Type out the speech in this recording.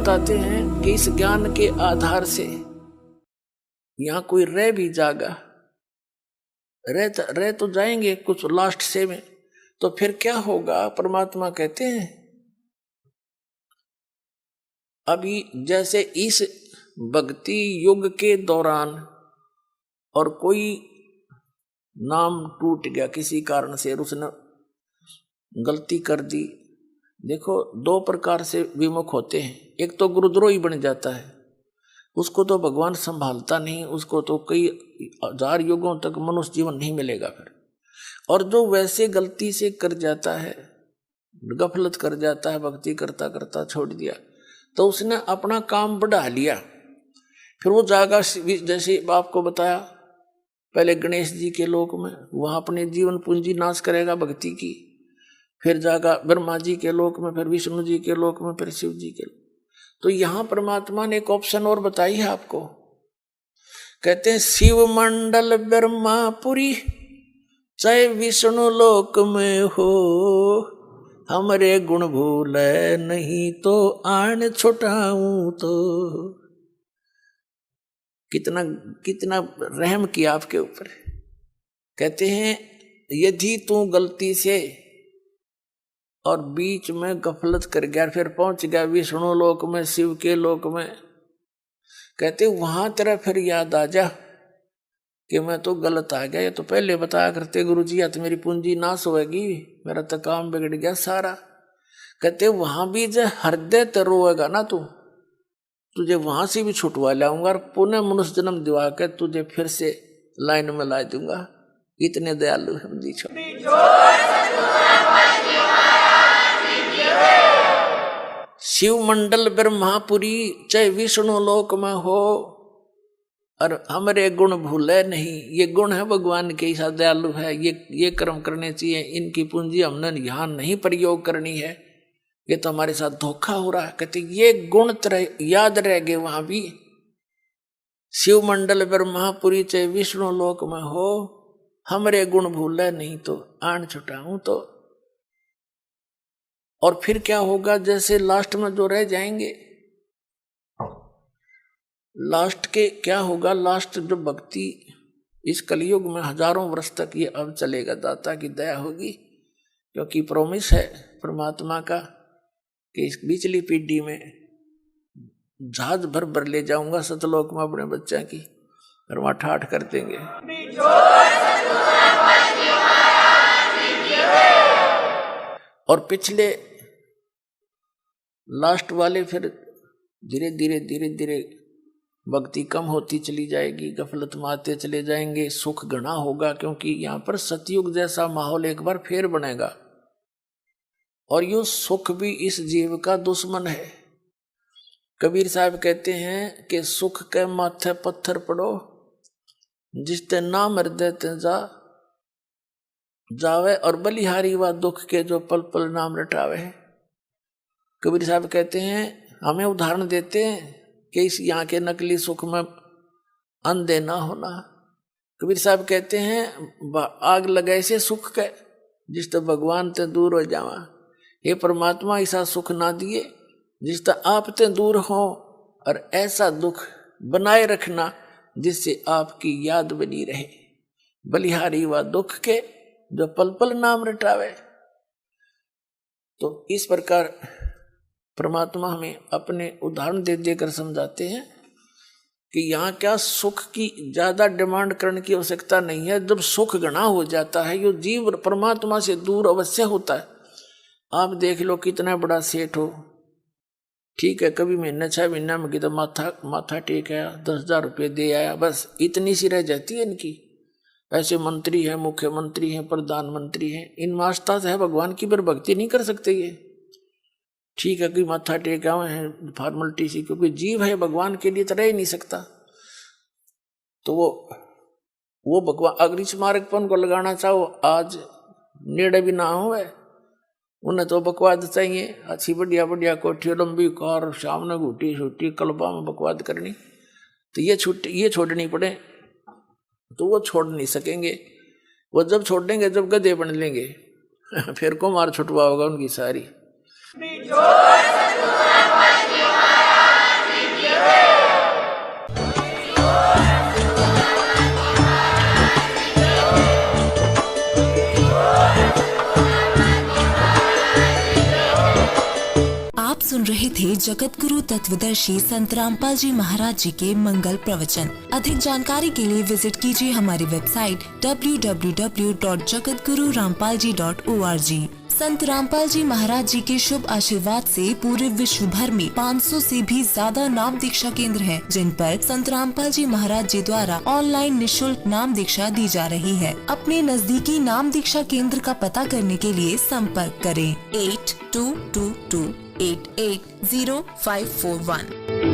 बताते हैं कि इस ज्ञान के आधार से यहां कोई रह भी जागा, रह तो जाएंगे कुछ लास्ट से में, तो फिर क्या होगा? परमात्मा कहते हैं अभी जैसे इस भक्ति युग के दौरान और कोई नाम टूट गया किसी कारण से, उसने गलती कर दी। देखो दो प्रकार से विमुख होते हैं, एक तो गुरुद्रोही बन जाता है, उसको तो भगवान संभालता नहीं, उसको तो कई हजार युगों तक मनुष्य जीवन नहीं मिलेगा फिर। और जो वैसे गलती से कर जाता है, गफलत कर जाता है, भक्ति करता करता छोड़ दिया, तो उसने अपना काम बढ़ा लिया, फिर वो जाएगा जैसे आपको बताया पहले गणेश जी के लोक में, वहां अपने जीवन पूंजी नाश करेगा भक्ति की, फिर जाएगा ब्रह्मा जी के लोक में, फिर विष्णु जी के लोक में, फिर शिव जी के लोक। तो यहां परमात्मा ने एक ऑप्शन और बताई है आपको, कहते हैं शिव मंडल ब्रह्मापुरी चाहे विष्णु लोक में हो, हमरे गुण भूले नहीं तो आन छुटाऊं तो। कितना कितना रहम किया आपके ऊपर। कहते हैं यदि तू गलती से और बीच में गफलत कर गया, फिर पहुंच गया विष्णु लोक में, शिव के लोक में, कहते वहां तेरा फिर याद आ जा कि मैं तो गलत आ गया, ये तो पहले बताया करते गुरु जी, या तो मेरी पूंजी नाश होगी, मेरा तो काम बिगड़ गया सारा। कहते वहां भी जो हृदय तो रोएगा ना तू, तुझे वहां से भी छुटवा लाऊंगा और पुनः मनुष्य जन्म दिवा के तुझे फिर से लाइन में ला दूंगा। इतने दयालु हम जी छोड़। शिव मंडल ब्रह्मापुरी चाहे विष्णु लोक में हो, और हमारे गुण भूले नहीं। ये गुण है भगवान के, ऐसा दयालु है, ये कर्म करने चाहिए, इनकी पूंजी हमने यहाँ नहीं प्रयोग करनी है, ये तो हमारे साथ धोखा हो रहा है। कहते ये गुण तरह याद रह गए वहां भी। शिव मंडल ब्रह्मापुरी चाहे विष्णु लोक में हो, हमरे गुण भूले नहीं तो आन छुटाऊं तो। और फिर क्या होगा? जैसे लास्ट में जो रह जाएंगे, लास्ट के क्या होगा? लास्ट जो भक्ति इस कलयुग में हजारों वर्ष तक ये अब चलेगा, दाता की दया होगी, क्योंकि प्रॉमिस है परमात्मा का कि इस पिछली पीढ़ी में जहाज भर भर ले जाऊंगा सतलोक में अपने बच्चा की, और वहां ठाठ कर देंगे। और पिछले लास्ट वाले फिर धीरे धीरे धीरे धीरे भक्ति कम होती चली जाएगी, गफलत में आते चले जाएंगे, सुख घना होगा, क्योंकि यहाँ पर सतयुग जैसा माहौल एक बार फिर बनेगा। और यो सुख भी इस जीव का दुश्मन है। कबीर साहब कहते हैं कि सुख के माथे पत्थर पड़ो, जिसते नाम हृदय ते जावे, और बलिहारी व दुख के जो पल पल नाम रटावे। कबीर साहब कहते हैं, हमें उदाहरण देते हैं कि इस यहाँ के नकली सुख में अंधे ना होना। कबीर साहब कहते हैं आग लगाए से सुख के, जिस तो भगवान ते दूर हो जावा। हे परमात्मा ऐसा सुख ना दिए जिस तो आप ते दूर हो, और ऐसा दुख बनाए रखना जिससे आपकी याद बनी रहे। बलिहारी व दुख के जो पल पल नाम रटावे। तो इस प्रकार परमात्मा हमें अपने उदाहरण दे देकर समझाते हैं कि यहाँ क्या सुख की ज्यादा डिमांड करने की आवश्यकता नहीं है। जब सुख घना हो जाता है, यो जीव परमात्मा से दूर अवश्य होता है। आप देख लो कितना बड़ा सेठ हो, ठीक है, कभी महीने 6 महीना में कितना माथा टेक आया, 10,000 रुपये दे आया, बस इतनी सी रह जाती है इनकी। ऐसे मंत्री हैं, मुख्यमंत्री हैं, प्रधानमंत्री हैं, इन मास्ता से है भगवान की पर भक्ति नहीं कर सकते ये। ठीक है कि माथा टेका हुए हैं फॉर्मेलिटी सी, क्योंकि जीव है भगवान के लिए तो रह ही नहीं सकता। तो वो भगवान अगर इस मार्ग पर उनको लगाना चाहो, आज नेड़े भी ना हो, उन्हें तो बकवाद चाहिए, अच्छी बढ़िया बढ़िया कोठी, लंबी कार, सामने घूटी छुट्टी, कल्बा में बकवाद करनी, तो ये छोड़नी पड़े, तो वो छोड़ नहीं सकेंगे। वो जब छोड़ेंगे जब गधे बन लेंगे फिर को मार छुटवा होगा उनकी सारी। थे जगत गुरु तत्वदर्शी संत रामपाल जी महाराज जी के मंगल प्रवचन। अधिक जानकारी के लिए विजिट कीजिए हमारी वेबसाइट www.jagatgururampalji.org। संत रामपाल जी महाराज जी के शुभ आशीर्वाद से पूरे विश्व भर में 500 से भी ज्यादा नाम दीक्षा केंद्र हैं, जिन पर संत रामपाल जी महाराज जी द्वारा ऑनलाइन निशुल्क नाम दीक्षा दी जा रही है। अपने नजदीकी नाम दीक्षा केंद्र का पता करने के लिए संपर्क करें 8222880541।